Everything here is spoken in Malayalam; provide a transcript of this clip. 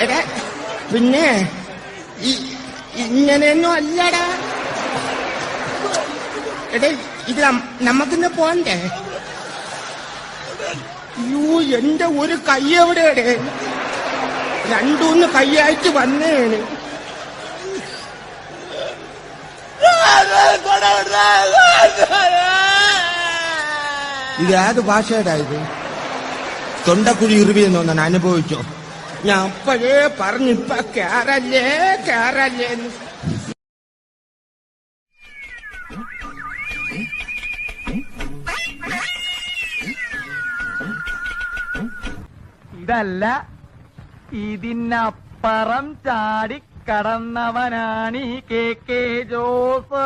എടാ പിന്നെ ഇങ്ങനെയൊന്നും അല്ലടാ. എടാ ഇത് നമുക്കിന്ന് പോണ്ടേ? യൂ എന്റെ ഒരു കൈ എവിടെയുടെ? രണ്ടൂന്ന് കൈയായിട്ട് വന്നേണ്. ഇത് ഏത് ഭാഷയുടെ ഇത്? തൊണ്ടക്കുഴി ഇറുവിയെന്ന് തോന്നാൻ അനുഭവിച്ചോ? ഞാൻ അപ്പോഴേ പറഞ്ഞിപ്പ കേറല്ലേ കേറല്ലേ. ഇതല്ല, ഇതിനപ്പുറം ചാടി കടന്നവനാണ് ഈ കെ ജോസ്.